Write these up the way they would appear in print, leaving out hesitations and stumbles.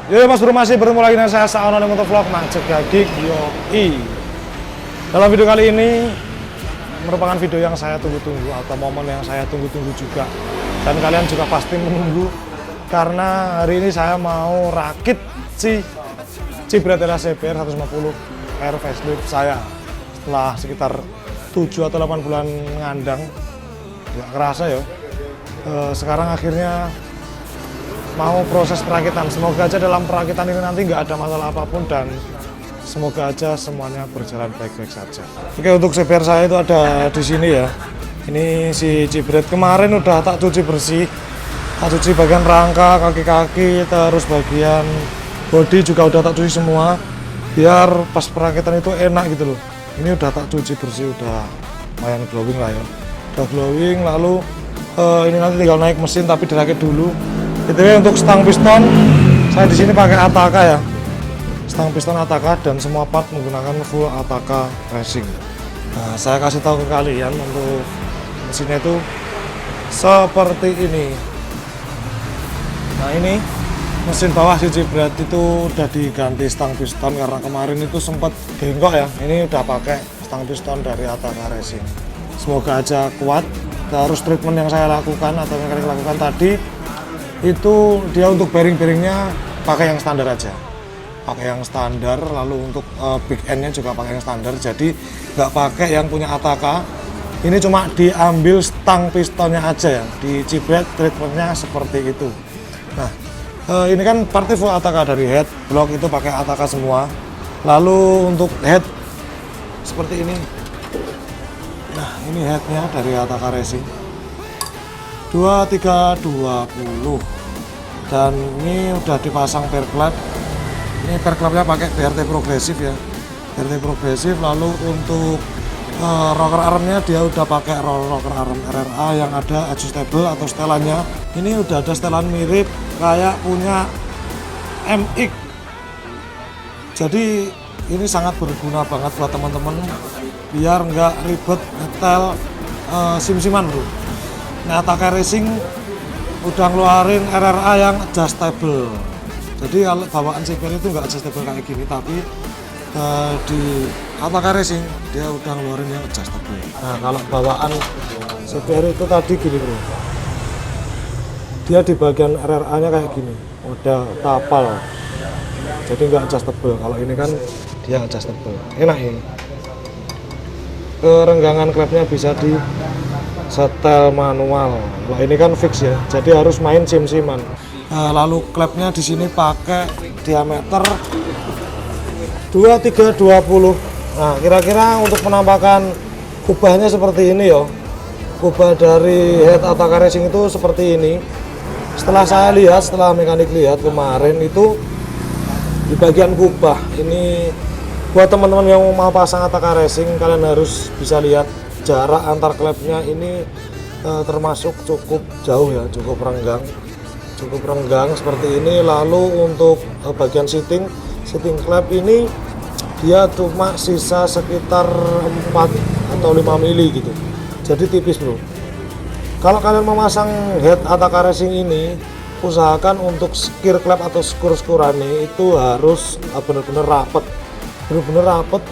Yo Mas Bro, masih bertemu lagi dengan saya Saono di Motovlog Macet Gagik Yoi. Dalam video kali ini merupakan video yang saya tunggu-tunggu atau momen yang saya tunggu-tunggu juga. Dan kalian juga pasti menunggu karena hari ini saya mau rakit si Cibrad Era CBR 150 R facelift saya. Setelah sekitar 7 atau 8 bulan ngandang, nggak kerasa ya. Sekarang akhirnya mau proses perakitan. Semoga aja dalam perakitan ini nanti nggak ada masalah apapun dan semoga aja semuanya berjalan baik-baik saja. Oke, untuk CBR saya itu ada di sini ya. Ini si Cibrad kemarin udah tak cuci bersih, tak cuci bagian rangka, kaki-kaki, terus bagian bodi juga udah tak cuci semua biar pas perakitan itu enak gitu loh. Ini udah tak cuci bersih, udah lumayan glowing lah ya, udah glowing. Lalu ini nanti tinggal naik mesin tapi dirakit dulu. Itu untuk stang piston saya di sini pakai Ataka ya, stang piston Ataka dan semua part menggunakan full Ataka racing. Nah, saya kasih tahu ke kalian untuk mesinnya itu seperti ini. Nah, ini mesin bawah si Cibrad itu udah diganti stang piston karena kemarin itu sempat bengkok ya. Ini udah pakai stang piston dari Ataka Racing. Semoga aja kuat. Terus treatment yang saya lakukan atau yang kalian lakukan tadi itu dia untuk bearing-bearingnya pakai yang standar aja, pakai yang standar. Lalu untuk big end-nya juga pakai yang standar, jadi nggak pakai yang punya Ataka. Ini cuma diambil stang pistonnya aja ya, di Cibrad treatmentnya seperti itu. Nah, ini kan party full Ataka, dari head block itu pakai Ataka semua. Lalu untuk head seperti ini. Nah, ini headnya dari Ataka Racing 2320 dan ini udah dipasang pair club. Ini pair clubnya pakai BRT progresif ya, BRT progresif. Lalu untuk rocker armnya dia udah pakai rocker arm RRA yang ada adjustable atau setelannya. Ini udah ada setelan mirip kayak punya MX, jadi ini sangat berguna banget buat teman-teman biar nggak ribet nyetel sim-siman bro. Nah, Ataka Racing udah ngeluarin RRA yang adjustable. Jadi kalau bawaan CBR itu nggak adjustable kayak gini, tapi di Ataka Racing dia udah ngeluarin yang adjustable. Nah, kalau bawaan CBR itu tadi gini bro, dia di bagian RRA-nya kayak gini, udah tapal, jadi nggak adjustable. Kalau ini kan dia adjustable, enak ini. Kerenggangan klepnya bisa di setel manual. Nah, ini kan fix ya, jadi harus main sim-siman. Lalu klepnya di sini pakai diameter 2320. Nah, kira-kira untuk penampakan kubahnya seperti ini ya. Kubah dari head Ataka Racing itu seperti ini. Setelah saya lihat, setelah mekanik lihat kemarin itu di bagian kubah ini, buat teman-teman yang mau pasang Ataka Racing, kalian harus bisa lihat jarak antar klepnya ini termasuk cukup jauh ya, cukup renggang seperti ini. Lalu untuk bagian seating klep ini dia cuma sisa sekitar 4 atau 5 mili gitu, jadi tipis bro. Kalau kalian memasang head Ataka Racing ini, usahakan untuk skir klep atau skur-skurannya itu harus benar-benar rapet,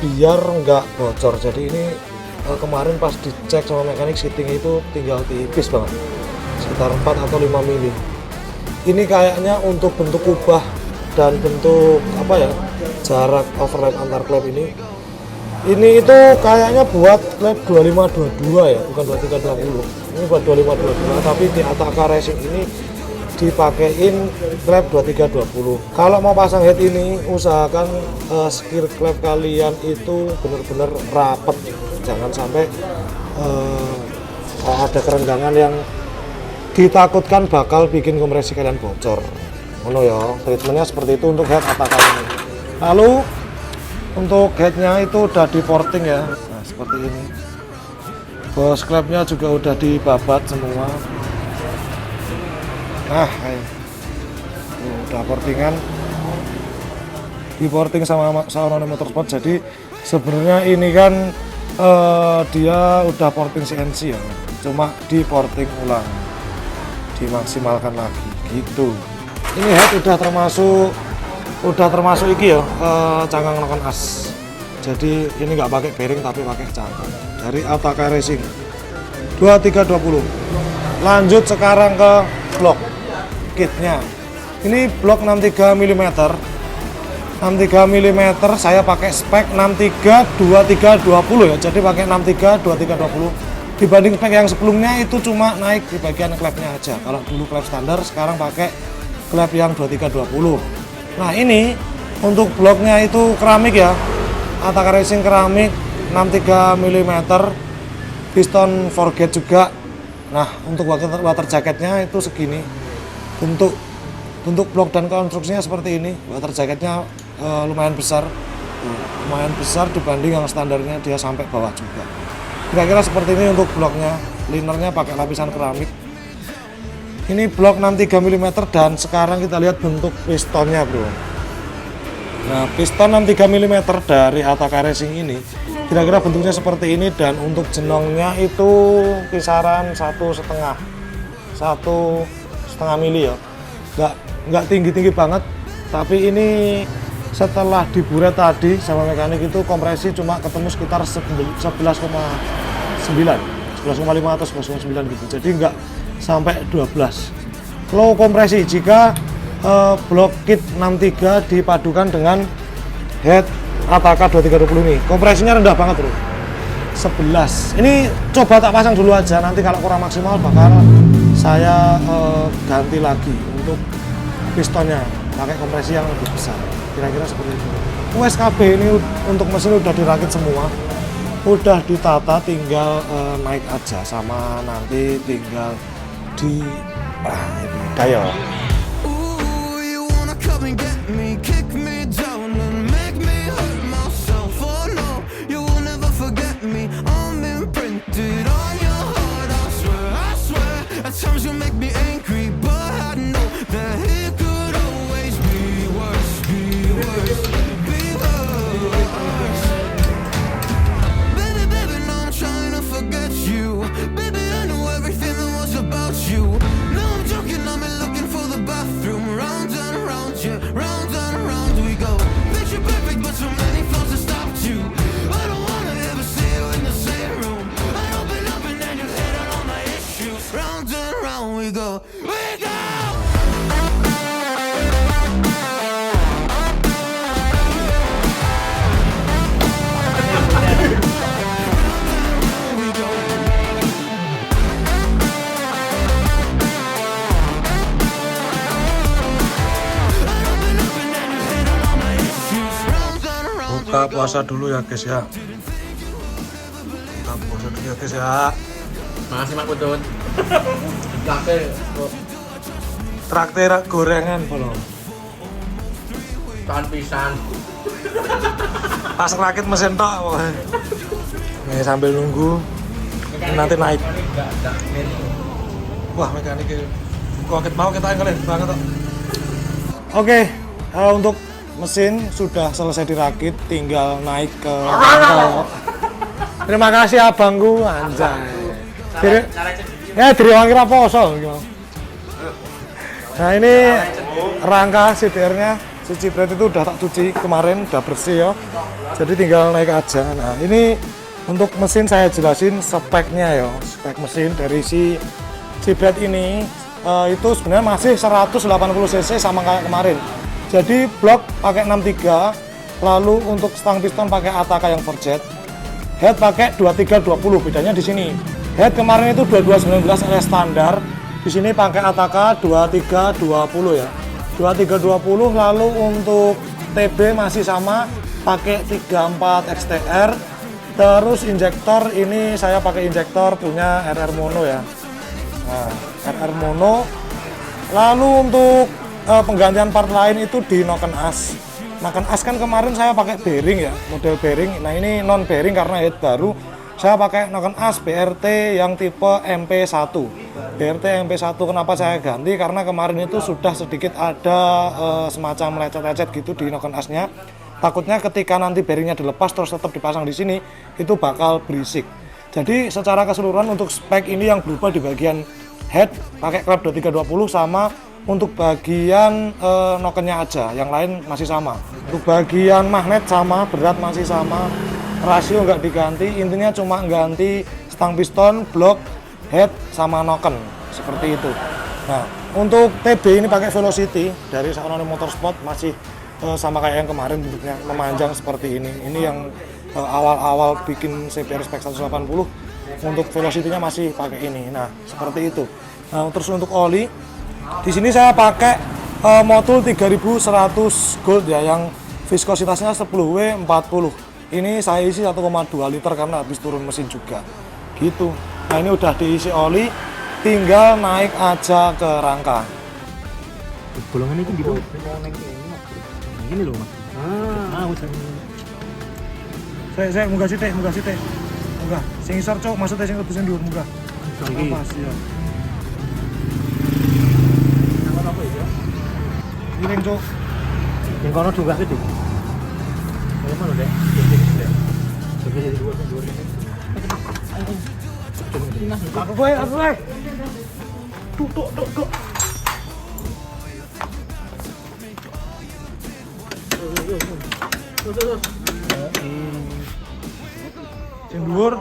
biar nggak bocor. Jadi ini kemarin pas dicek sama mekanik, seating itu tinggal tipis banget, sekitar 4 atau 5 mili. Ini kayaknya untuk bentuk kubah dan bentuk apa ya, jarak overlap antar klep ini itu kayaknya buat klep 2522 ya, bukan 2320. Ini buat 2522, tapi di Ataka Racing ini dipakein klep 2320. Kalau mau pasang head ini, usahakan skir klep kalian itu benar-benar rapet, jangan sampai ada kerenggangan yang ditakutkan bakal bikin kompresi kalian bocor. Ono ya, treatmentnya seperti itu untuk head Ataka ini. Lalu untuk headnya itu udah di porting ya, nah seperti ini. Bos klepnya juga udah dibabat semua. Nah, udah portingan, di porting sama Saonone Motorsport. Jadi sebenarnya ini kan dia udah porting CNC ya, cuma di porting ulang, dimaksimalkan lagi gitu. Ini head udah termasuk iki ya, cangkang noken as. Jadi ini nggak pakai bearing tapi pakai cangkang dari Ataka Racing 2320. Lanjut sekarang ke blok kitnya. Ini blok 63 mm. 63 mm saya pakai spek 632320 ya. Jadi pakai 632320. Dibanding spek yang sebelumnya itu cuma naik di bagian klepnya aja. Kalau dulu klep standar, sekarang pakai klep yang 2320. Nah, ini untuk bloknya itu keramik ya. Ataka Racing keramik 63 mm. Piston forget juga. Nah, untuk water jacketnya itu segini. Untuk blok dan konstruksinya seperti ini. Water jacketnya lumayan besar dibanding yang standarnya, dia sampai bawah juga. Kira-kira seperti ini untuk bloknya. Linernya pakai lapisan keramik. Ini blok 63 mm dan sekarang kita lihat bentuk pistonnya, bro. Nah, piston 63 mm dari Ataka Racing ini kira-kira bentuknya seperti ini, dan untuk jenongnya itu kisaran 1,5 mili ya. Nggak tinggi-tinggi banget, tapi ini setelah diburet tadi sama mekanik itu kompresi cuma ketemu sekitar 11,5 atau 11,9 gitu. Jadi nggak sampai 12. Low kompresi jika blok kit 63 dipadukan dengan head Ataka 2320 ini. Kompresinya rendah banget, bro. 11. Ini coba tak pasang dulu aja, nanti kalau kurang maksimal bakal saya ganti lagi untuk pistonnya, pakai kompresi yang lebih besar. Kira-kira seperti itu. USKB ini untuk mesin udah dirakit semua, udah ditata, tinggal naik aja, sama nanti tinggal di dial. Buka puasa dulu ya guys ya. Buka puasa dulu ya guys ya. Makasih Mak Putut. Traktir gorengan belum. Tahan pisan. Pas rakit mesin tok. Nih sambil nunggu nanti naik. Wah, mekaniknya kok mau kita angkelin banget kok. Oke, untuk mesin sudah selesai dirakit, tinggal naik ke rangka. Terima kasih abangku, anjay. Diri kira poso. Nah, ini rangka CDR-nya, cuci berat itu udah tak cuci kemarin, udah bersih ya. Jadi tinggal naik aja. Nah, ini untuk mesin saya jelasin speknya ya. Spek mesin dari si Cibret ini itu sebenarnya masih 180 cc sama kayak kemarin. Jadi blok pakai 63, lalu untuk stang piston pakai Ataka yang forget. Head pakai 2320, bedanya di sini. Head kemarin itu 2219 alias standar. Di sini pakai Ataka 2320 ya. 2320, lalu untuk TB masih sama pakai 34 XTR. Terus injektor ini saya pakai injektor punya RR Mono ya. Nah, RR Mono. Lalu untuk penggantian part lain itu di noken as. Noken as kan kemarin saya pakai bearing ya, model bearing. Nah, ini non bearing karena head baru. Saya pakai noken as BRT yang tipe MP1. BRT MP1 kenapa saya ganti? Karena kemarin itu sudah sedikit ada semacam lecet-lecet gitu di noken asnya. Takutnya ketika nanti bearingnya dilepas terus tetap dipasang di sini, itu bakal berisik. Jadi secara keseluruhan untuk spek ini yang berubah di bagian head pakai klep 2320 sama untuk bagian nokennya aja, yang lain masih sama. Untuk bagian magnet sama, berat masih sama, rasio nggak diganti, intinya cuma ganti stang piston, blok, head sama noken seperti itu. Nah, untuk TB ini pakai Velocity dari Saononi Motorsport, masih sama kayak yang kemarin, bentuknya memanjang seperti ini. Ini yang awal-awal bikin CBR Spec 180, untuk Velocity-nya masih pakai ini. Nah, seperti itu. Nah, terus untuk oli, di sini saya pakai Motul 3100 Gold ya, yang viskositasnya 10W40. Ini saya isi 1,2 liter karena habis turun mesin juga. Gitu. Nah, ini udah diisi oli, tinggal naik aja ke rangka. Bolongan ini di bawah. Ini loh mas. Saya munggah sithik. Munggah. Sing isor cuk, maksudnya sing lebusin dhuwur munggah. Iki. Pas ya. Apa ya? Giling cuk. Yang kono juga gitu. Kayak mana deh? Coba jadi dua. Aku gue. Tuk. Sing dhuwur.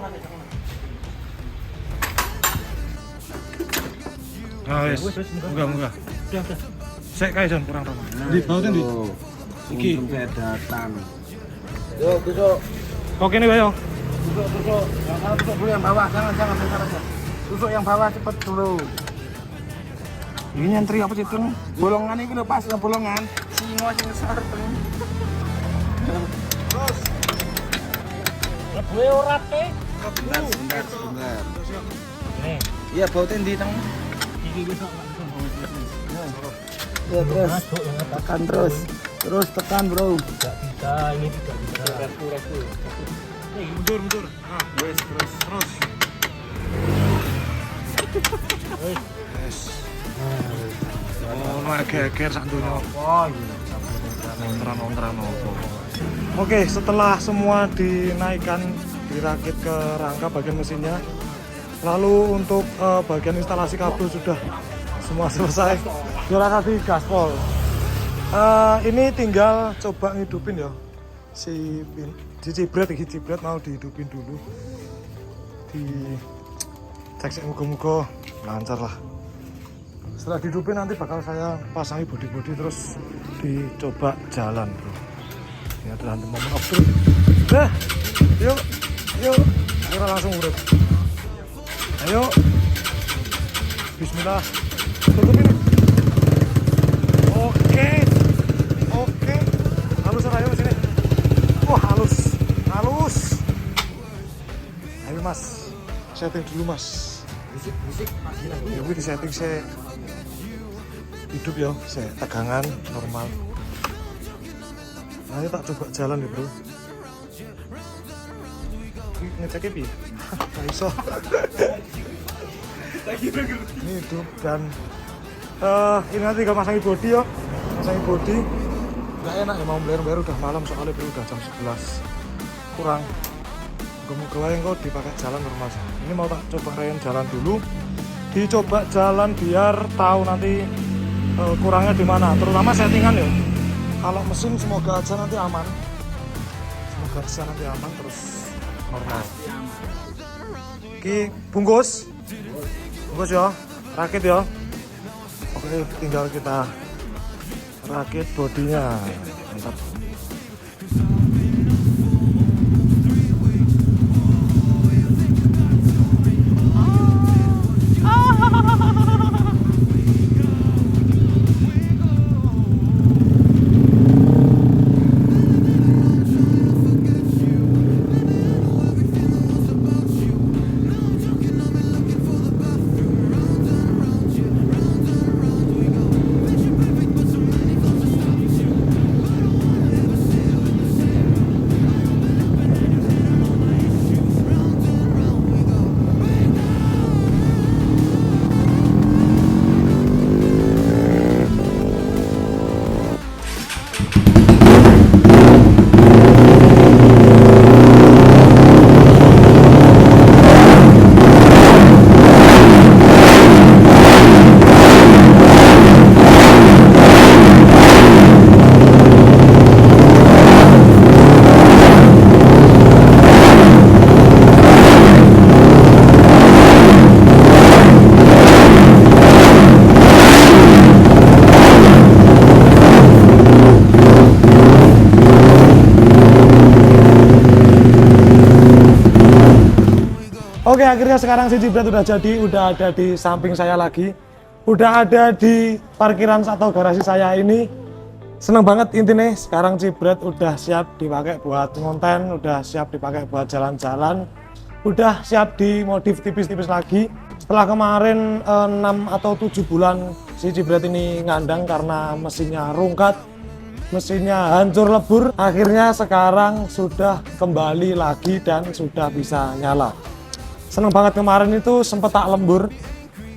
Nah, wis. Munggah. Udah. Sek kae Jon kurang ramah. Di bawah ndi? Iki. Saya datang. Yuk, besok. Oke nih, Bayo. Tusuk. Yang tusuk dulu yang bawah, jangan besar aja. Tusuk yang bawah cepet dulu. Ini nyentri apa sih tuh? Bolongan ini udah pas bolongan. Singo sing besar tuh. Terus. Gue ora teh. Sebentar. Nih. Iya, bautin di teng. Iki besok. Ya, terus. Tekan terus. Terus tekan, Bro. Tidak bisa, ini tidak bisa. Restu. Mundur. Nah, wes terus. Yes. Oh, geger sak donya. Oh, iya. Ontran. Oke, setelah semua dinaikkan, dirakit ke rangka bagian mesinnya, lalu untuk bagian instalasi kabel sudah semua selesai. Juara di gaspol. Ini tinggal coba ngidupin ya si cibret mau dihidupin dulu, di cek muga-muga lancar lah. Setelah dihidupin nanti bakal saya pasangi bodi terus dicoba jalan bro. Ini adalah momen of truth. Yuk kita langsung urut. Ayo, bismillah, tutup ini. Oke, halus ayo sini. Wah halus. Ayo mas, setting dulu mas. Bisik. Ya di setting saya hidup ya, saya tegangan normal. Nah, ini tak coba jalan ya bro. Ngeceknya piye? Nggak iso. Ini hidup dan ini nanti tinggal masangi bodi ya. Masangi bodi. Nggak enak ya mau bayar udah malam soalnya bro, udah jam 11 kurang. Moga-moga yang kau dipakai jalan normal. Ini mau tak coba rayan jalan dulu. Dicoba jalan biar tahu nanti kurangnya di mana. Terutama settingan ya. Kalau mesin semoga aja nanti aman. Terus normal. Oke, bungkus ya, rakit ya. Oke, tinggal kita rakit bodinya. Mantap. Oke, akhirnya sekarang si Cibret udah jadi, udah ada di samping saya lagi. Udah ada di parkiran atau garasi saya ini. Seneng banget intinya, sekarang Cibret udah siap dipakai buat ngonten, udah siap dipakai buat jalan-jalan, udah siap dimodif tipis-tipis lagi. Setelah kemarin 6 atau 7 bulan si Cibret ini ngandang karena mesinnya rungkat, mesinnya hancur lebur, akhirnya sekarang sudah kembali lagi dan sudah bisa nyala. Seneng banget, kemarin itu sempet tak lembur,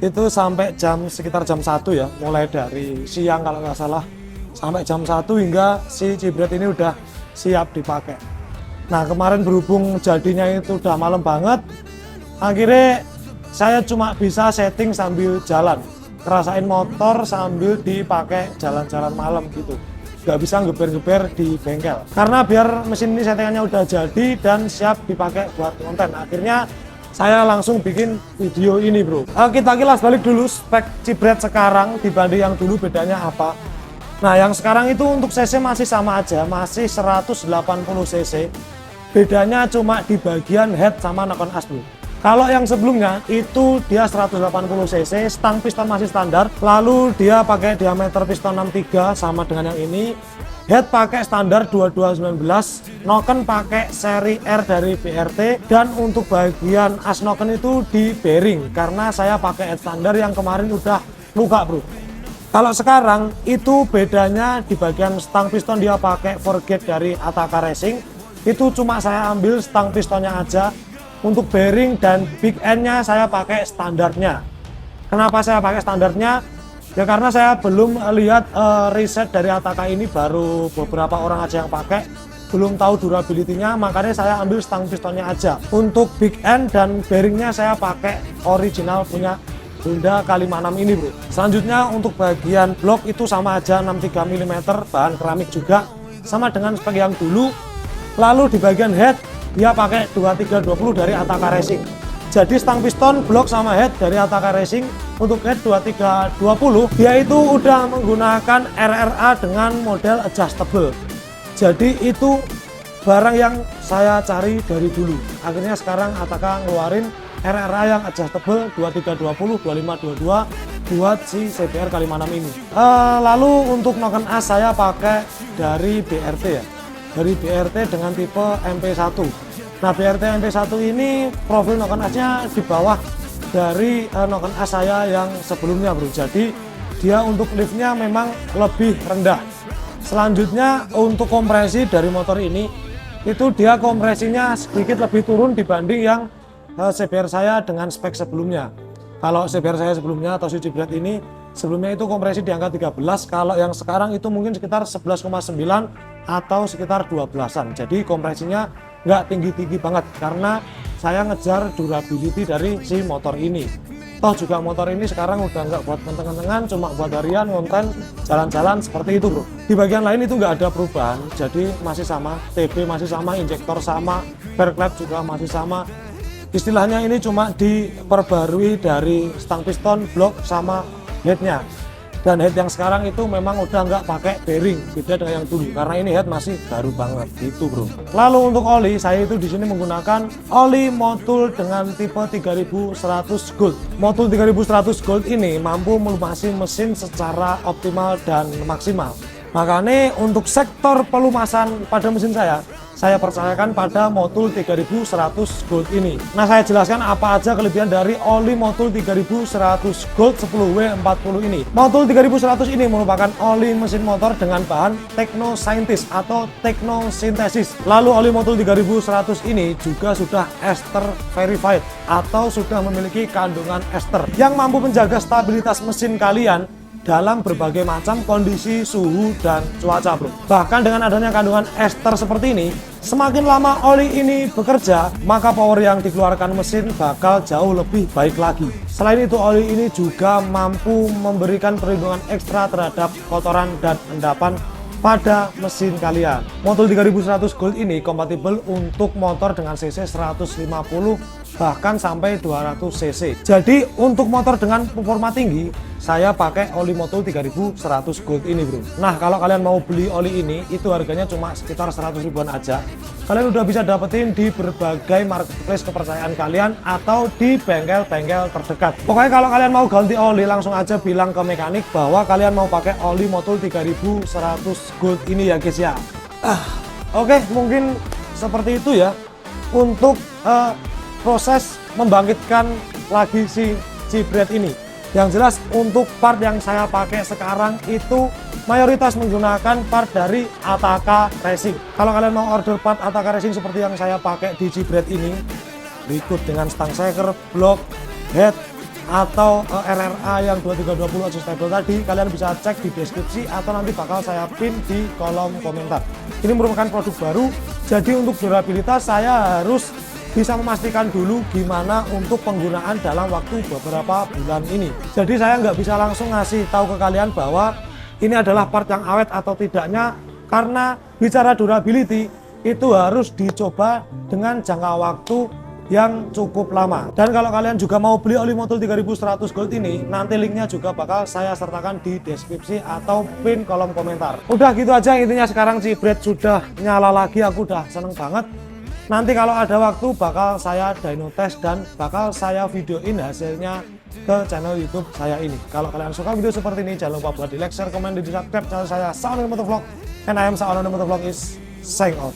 itu sampai sekitar jam 1 ya, mulai dari siang kalau nggak salah, sampai jam 1 hingga si Cibret ini udah siap dipakai. Nah kemarin berhubung jadinya itu udah malam banget, akhirnya saya cuma bisa setting sambil jalan, ngerasain motor sambil dipakai jalan-jalan malam gitu. Nggak bisa ngeber-ngeber di bengkel karena biar mesin ini settingannya udah jadi dan siap dipakai buat konten. Akhirnya saya langsung bikin video ini bro. Kita kilas balik dulu spek Cibret sekarang dibanding yang dulu, bedanya apa. Nah yang sekarang itu untuk cc masih sama aja, masih 180 cc. Bedanya cuma di bagian head sama knock-on as bro. Kalau yang sebelumnya itu dia 180 cc, stang piston masih standar, lalu dia pakai diameter piston 63 sama dengan yang ini. Head pakai standar 2219, noken pakai seri R dari BRT, dan untuk bagian as noken itu di bearing karena saya pakai head standar yang kemarin udah luka bro. Kalau sekarang itu bedanya di bagian stang piston dia pakai forgate dari Ataka Racing, itu cuma saya ambil stang pistonnya aja. Untuk bearing dan big end-nya saya pakai standarnya. Kenapa saya pakai standarnya? Ya karena saya belum lihat riset dari Ataka ini, baru beberapa orang aja yang pakai, belum tahu durability-nya, makanya saya ambil stang pistonnya aja. Untuk big end dan bearingnya saya pakai original punya Honda K56 ini bro. Selanjutnya untuk bagian blok itu sama aja 63 mm, bahan keramik juga, sama dengan spek yang dulu. Lalu di bagian head dia pakai 2320 dari Ataka Racing. Jadi stang piston, blok sama head dari Ataka Racing. Untuk head 2320 dia itu udah menggunakan RRA dengan model adjustable. Jadi itu barang yang saya cari dari dulu. Akhirnya sekarang Ataka ngeluarin RRA yang adjustable 2320, 2522 buat si CBR K56 ini. Lalu untuk knock-on as saya pakai dari BRT ya. Dari BRT dengan tipe MP1. Nah BRT MP1 ini profil knock-on as-nya di bawah dari knock-on as saya yang sebelumnya bro. Jadi dia untuk liftnya memang lebih rendah. Selanjutnya untuk kompresi dari motor ini, itu dia kompresinya sedikit lebih turun dibanding yang CBR saya dengan spek sebelumnya. Kalau CBR saya sebelumnya atau si Cibret ini sebelumnya itu kompresi di angka 13, kalau yang sekarang itu mungkin sekitar 11,9 atau sekitar 12-an. Jadi kompresinya nggak tinggi-tinggi banget karena saya ngejar durability dari si motor ini. Toh juga motor ini sekarang udah nggak buat kenteng-kentengan, cuma buat harian, ngonten, jalan-jalan seperti itu bro. Di bagian lain itu nggak ada perubahan, jadi masih sama, TB masih sama, injektor sama, fair clap juga masih sama. Istilahnya ini cuma diperbarui dari stang piston, blok sama headnya. Dan head yang sekarang itu memang udah nggak pakai bearing, beda dengan yang dulu karena ini head masih baru banget gitu bro. Lalu untuk oli, saya itu di sini menggunakan oli Motul dengan tipe 3100 Gold. Motul 3100 Gold ini mampu melumasi mesin secara optimal dan maksimal. Makanya untuk sektor pelumasan pada mesin saya percayakan pada Motul 3100 Gold ini. Nah saya jelaskan apa aja kelebihan dari oli Motul 3100 Gold 10W40 ini. Motul 3100 ini merupakan oli mesin motor dengan bahan Techno Scientist atau Techno Synthesis. Lalu oli Motul 3100 ini juga sudah ester verified atau sudah memiliki kandungan ester yang mampu menjaga stabilitas mesin kalian dalam berbagai macam kondisi suhu dan cuaca bro. Bahkan dengan adanya kandungan ester seperti ini, semakin lama oli ini bekerja, maka power yang dikeluarkan mesin bakal jauh lebih baik lagi. Selain itu oli ini juga mampu memberikan perlindungan ekstra terhadap kotoran dan endapan pada mesin kalian. Motul 3100 Gold ini kompatibel untuk motor dengan cc 150 bahkan sampai 200 cc. Jadi untuk motor dengan performa tinggi saya pakai oli Motul 3100 Gold ini bro. Nah kalau kalian mau beli oli ini itu harganya cuma sekitar 100 ribuan aja. Kalian udah bisa dapetin di berbagai marketplace kepercayaan kalian atau di bengkel-bengkel terdekat. Pokoknya kalau kalian mau ganti oli langsung aja bilang ke mekanik bahwa kalian mau pakai oli Motul 3100 Gold ini ya guys ya. Oke, mungkin seperti itu ya untuk proses membangkitkan lagi si Cibret ini. Yang jelas untuk part yang saya pakai sekarang itu mayoritas menggunakan part dari Ataka Racing. Kalau kalian mau order part Ataka Racing seperti yang saya pakai di Cibret ini, berikut dengan stang shaker, block, head, atau RRA yang 2320 adjustable tadi, kalian bisa cek di deskripsi atau nanti bakal saya pin di kolom komentar. Ini merupakan produk baru, jadi untuk durabilitas saya harus bisa memastikan dulu gimana untuk penggunaan dalam waktu beberapa bulan ini. Jadi saya nggak bisa langsung ngasih tahu ke kalian bahwa ini adalah part yang awet atau tidaknya, karena bicara durability itu harus dicoba dengan jangka waktu yang cukup lama. Dan kalau kalian juga mau beli oli Motul 3100 Gold ini, nanti linknya juga bakal saya sertakan di deskripsi atau pin kolom komentar. Udah gitu aja, intinya sekarang Cibret sudah nyala lagi, aku udah seneng banget. Nanti kalau ada waktu bakal saya dyno test dan bakal saya videoin hasilnya ke channel YouTube saya ini. Kalau kalian suka video seperti ini, jangan lupa buat di like, share, komen, di subscribe channel saya Saono Motovlog. And I am Saono Motovlog is signing out.